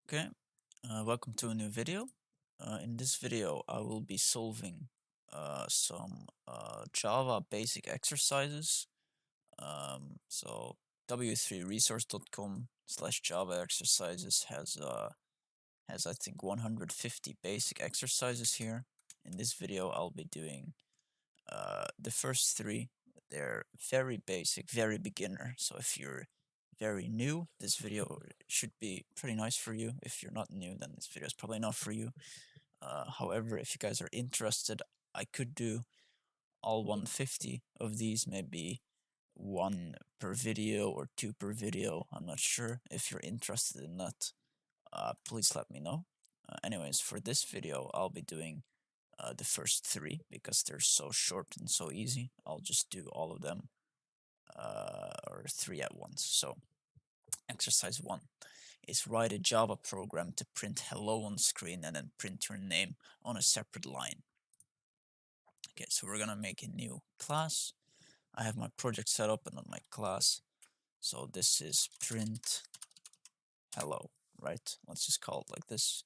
Okay, welcome to a new video. In this video, I will be solving some Java basic exercises. So w3resource.com/Java exercises has I think 150 basic exercises here. In this video, I'll be doing the first three. They're very basic, very beginner. So if you're very new, this video should be pretty nice for you. If you're not new, then this video is probably not for you. However, if you guys are interested, I could do all 150 of these, maybe one per video or two per video. I'm not sure. If you're interested in that, please let me know. Anyways, for this video, I'll be doing the first three because they're so short and so easy. I'll just do all of them or three at once. So, exercise one is write a Java program to print hello on screen and then print your name on a separate line. Okay, so we're gonna make a new class. I have my project set up and on my class. So this is print hello, right? Let's just call it like this.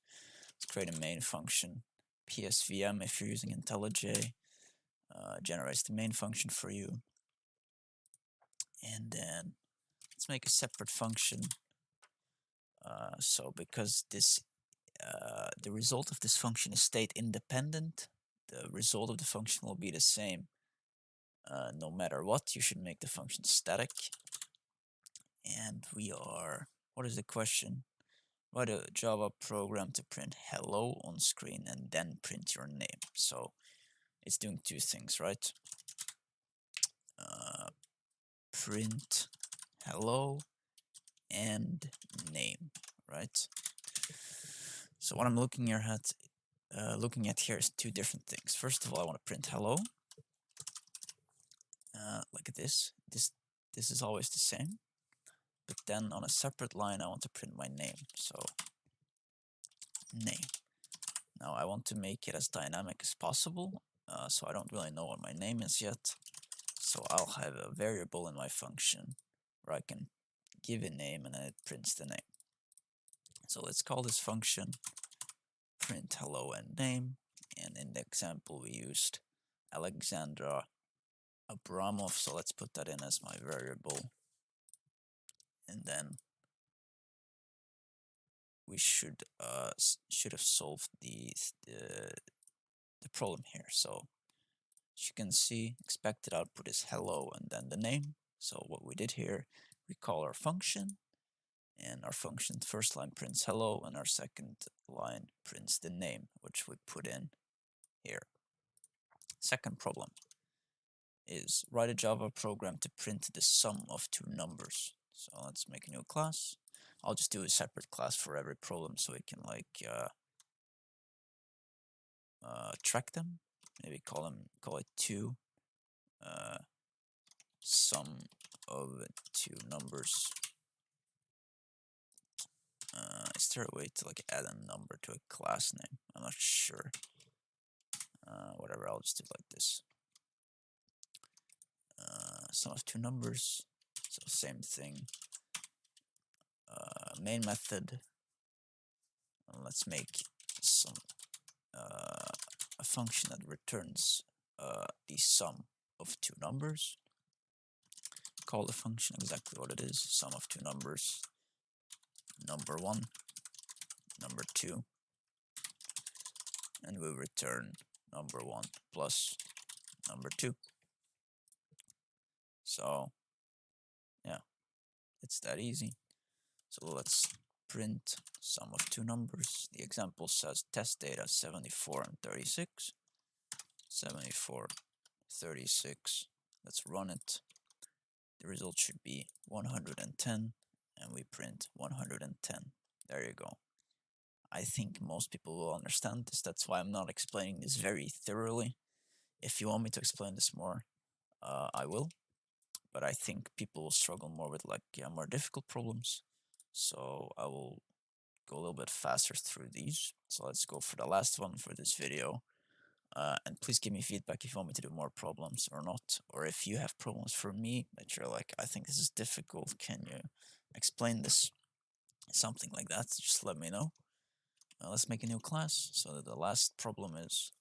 Let's create a main function. PSVM if you're using IntelliJ generates the main function for you. And then let's make a separate function. So because this the result of this function is state independent, the result of the function will be the same no matter what. You should make the function static. And what is the question? Write a Java program to print hello on screen and then print your name. So it's doing two things, right? Print hello and name, right? So what I'm looking at here is two different things. First of all, I want to print hello, like this. This is always the same, but then on a separate line, I want to print my name. So name. Now I want to make it as dynamic as possible, so I don't really know what my name is yet. So I'll have a variable in my function where I can give a name and then it prints the name. So let's call this function print hello and name. And in the example we used Alexandra Abramov, so let's put that in as my variable. And then we should have solved the problem here. So as you can see, expected output is hello and then the name. So what we did here, we call our function, and our function first line prints hello, and our second line prints the name, which we put in here. Second problem is write a Java program to print the sum of two numbers. So let's make a new class. I'll just do a separate class for every problem so we can track them. Maybe call it two sum of two numbers. Is there a way to add a number to a class name? I'm not sure. Whatever, I'll just do it like this. Sum of two numbers. So same thing. Main method. Let's make some a function that returns the sum of two numbers. Call the function exactly what it is: sum of two numbers. Number one, number two, and we return number one plus number two. So yeah, it's that easy. So let's print sum of two numbers. The example says test data 74 and 36. 74, 36. Let's run it. The result should be 110, and we print 110. There you go. I think most people will understand this. That's why I'm not explaining this very thoroughly. If you want me to explain this more, I will. But I think people will struggle more with more difficult problems. So I will go a little bit faster through these. So let's go for the last one for this video. And please give me feedback if you want me to do more problems or not. Or if you have problems for me that you're like, I think this is difficult, can you explain this? something like that, just let me know. Let's make a new class. So the last problem is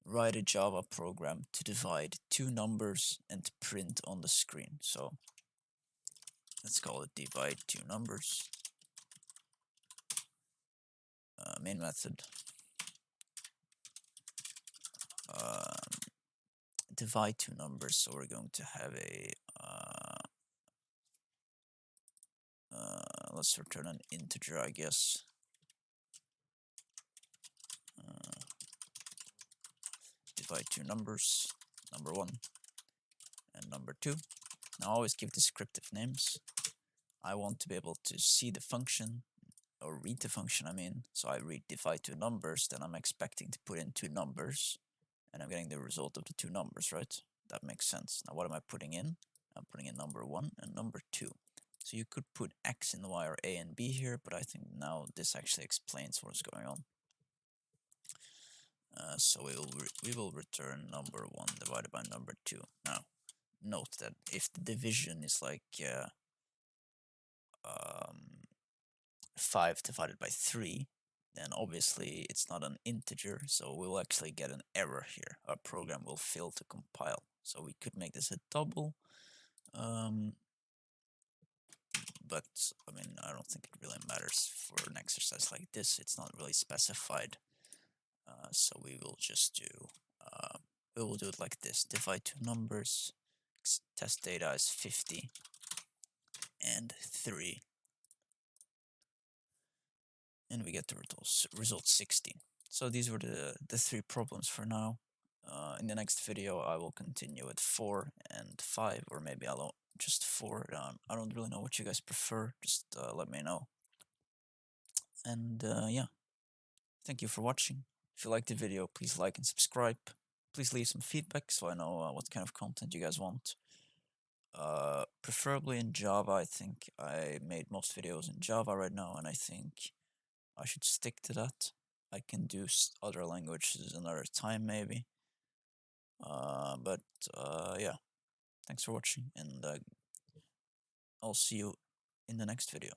write a Java program to divide two numbers and print on the screen. So let's call it divide two numbers. Main method. Divide two numbers. So we're going to have a let's return an integer, I guess. Divide two numbers, number 1 and number 2. Now always give descriptive names. I want to be able to see the function, or read the function, I mean. So I read divide two numbers, then I'm expecting to put in two numbers, and I'm getting the result of the two numbers, right? That makes sense. Now what am I putting in? I'm putting in number 1 and number 2. So you could put X and Y or A and B here, but I think now this actually explains what's going on. So we will return number 1 divided by number 2. Now, note that if the division is like 5 divided by 3, then obviously it's not an integer, so we'll actually get an error here. Our program will fail to compile. So we could make this a double, but I mean, I don't think it really matters for an exercise like this. It's not really specified. So we will just do, we will do it like this. Divide two numbers, test data is 50 and 3. And we get the result 16. So these were the 3 problems for now. In the next video, I will continue with 4 and 5, or maybe I'll just 4. I don't really know what you guys prefer. Just let me know. And yeah, thank you for watching. If you liked the video, please like and subscribe. Please leave some feedback so I know what kind of content you guys want. Preferably in Java. I think I made most videos in Java right now, and I think I should stick to that. I can do other languages another time, maybe. But yeah, thanks for watching, and I'll see you in the next video.